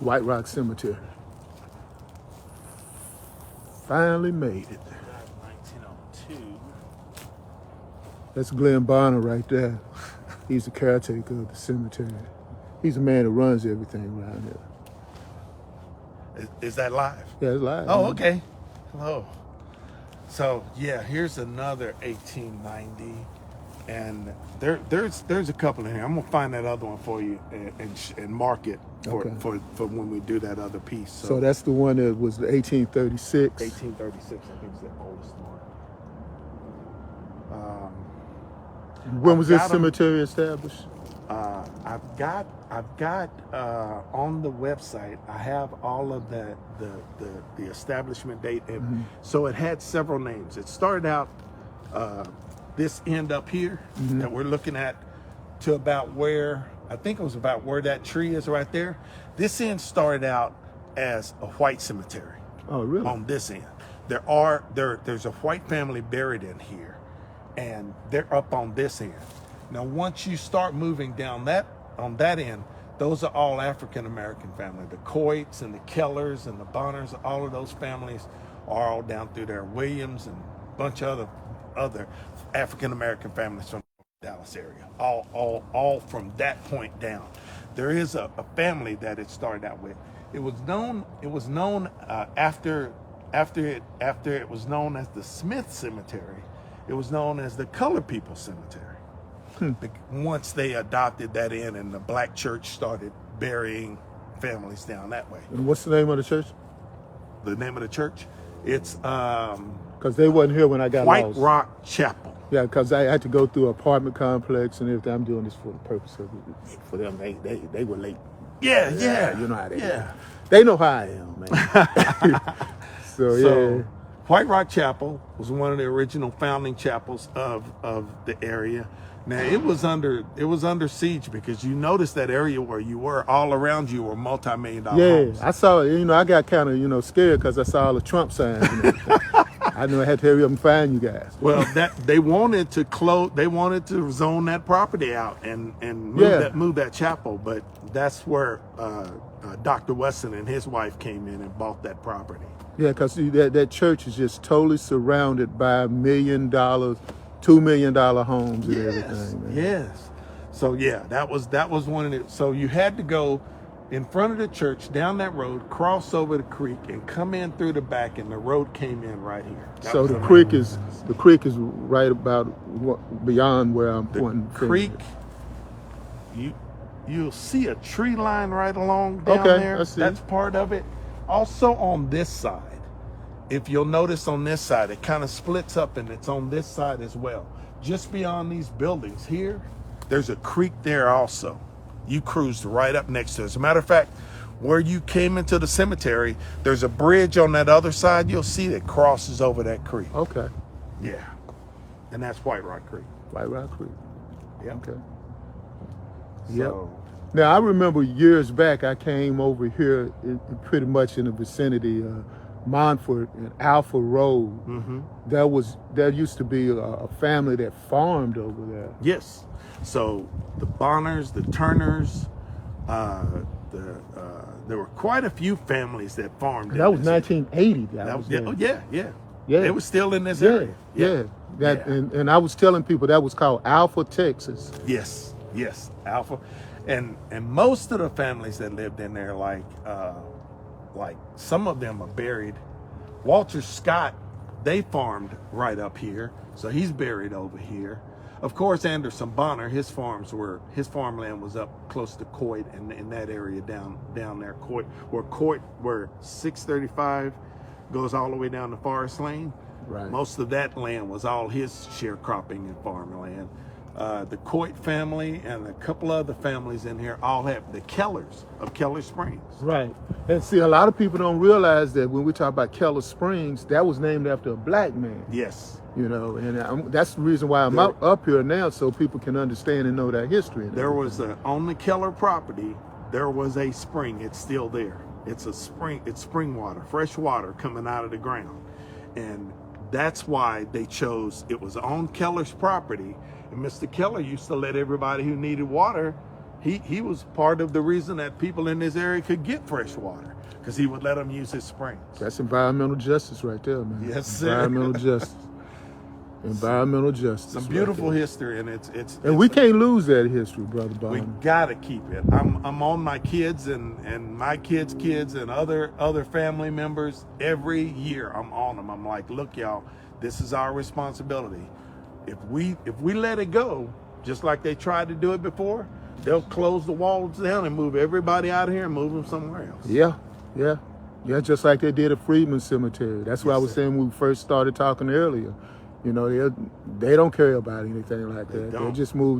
White Rock Cemetery. Finally made it. 1902. That's Glenn Bonner right there. He's the caretaker of the cemetery. He's the man who runs everything around here. Is that live? Yeah, it's live. Oh, man. okay. Hello. So yeah, here's another 1890, and there's a couple in here. I'm gonna find that other one for you and mark it for when we do that other piece. So that's the one that was the 1836. 1836, I think, is the oldest one. When was this cemetery established? I've got on the website, I have all of the establishment date, and so it had several names. It started out this end up here that we're looking at to about where, I think it was about where that tree is right there. This end started out as a white cemetery. Oh, really? On this end, there's a white family buried in here, and they're up on this end. Now, once you start moving down on that end, those are all African American family. The Coits and the Kellers and the Bonners, all of those families are all down through there. Williams and a bunch of other African American families from the Dallas area, all from that point down. There is a family that it started out with. It was known after it was known as the Smith Cemetery. It was known as the Colored People Cemetery. Once they adopted that in, and the black church started burying families down that way. And what's the name of the church? The name of the church? It's because they wasn't here when I got White lost. Rock Chapel. Yeah, because I had to go through an apartment complex and everything. I'm doing this for the purpose of for them. They were late. Yeah. You know how they yeah. They know how I am, man. so yeah. White Rock Chapel was one of the original founding chapels of the area. Now it was under siege, because you noticed that area where you were, all around you were multi-million-dollar homes. I saw it. I got kind of scared because I saw all the Trump signs. I knew I had to hurry up and find you guys. Well, they wanted to close. They wanted to zone that property out and move that chapel, but that's where Dr. Weston and his wife came in and bought that property. Yeah, because that church is just totally surrounded by $1 million, $2 million homes and everything. Man. Yes. So yeah, that was one of it. So you had to go in front of the church, down that road, cross over the creek, and come in through the back, and the road came in right here. So the creek is right about beyond where I'm pointing. The creek, you'll see a tree line right along down there. I see. That's part of it. Also on this side, if you'll notice on this side, it kind of splits up, and it's on this side as well. Just beyond these buildings here, there's a creek there also. You cruised right up next to it. As a matter of fact, where you came into the cemetery, there's a bridge on that other side you'll see that crosses over that creek. Okay. Yeah. And that's White Rock Creek. White Rock Creek. Yeah. Okay. So, Now, I remember years back, I came over here pretty much in the vicinity of Montford and Alpha Road. There used to be a family that farmed over there. yes. So the Bonners, the Turners, there were quite a few families that farmed. That was 1980. Yeah. They were still in this area. And I was telling people that was called Alpha, Texas. Yes, Alpha, and most of the families that lived in there, like some of them are buried. Walter Scott, they farmed right up here, so he's buried over here. Of course, Anderson Bonner, his farmland was up close to Coit and in that area down there, where 635 goes all the way down to Forest Lane. Right. Most of that land was all his sharecropping and farmland. The Coit family and a couple other families in here all have the Kellers of Keller Springs. Right. And see, a lot of people don't realize that when we talk about Keller Springs, that was named after a black man. Yes. And that's the reason why I'm up here now, so people can understand and know that history. There was on the Keller property, there was a spring. It's still there. It's a spring. It's spring water, fresh water coming out of the ground. And that's why they chose, it was on Keller's property. And Mr. Keller used to let everybody who needed water, He was part of the reason that people in this area could get fresh water, because he would let them use his springs. That's environmental justice right there, man. Yes, sir. Environmental justice. Environmental justice. Some beautiful right there. history, and it's We can't lose that history, Brother we Bond. gotta keep it. I'm on my kids and my kids' kids and other family members. Every year I'm on them. I'm like, look, y'all, this is our responsibility. If we let it go, just like they tried to do it before, they'll close the walls down and move everybody out of here and move them somewhere else. Yeah, just like they did at Freedman Cemetery. That's what I was saying when we first started talking earlier. You know, they don't care about anything like that. They'll just move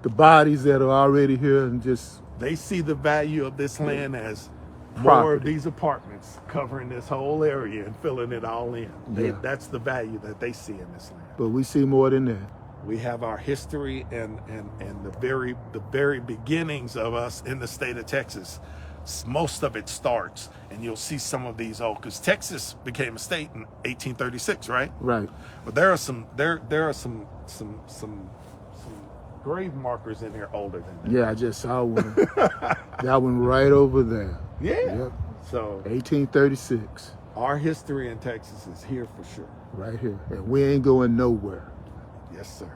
the bodies that are already here and just They see the value of this land as more Property. of these apartments covering this whole area and filling it all in. Yeah. That's the value that they see in this land. but we see more than that. We have our history and the very beginnings of us in the state of Texas. Most of it starts, and you'll see some of these old, because Texas became a state in 1836, right? Right. But there are some grave markers in here older than that. Yeah, I just saw one. That one right over there. Yeah. Yep. So 1836. our history in Texas is here for sure. Right here. And we ain't going nowhere. Yes, sir.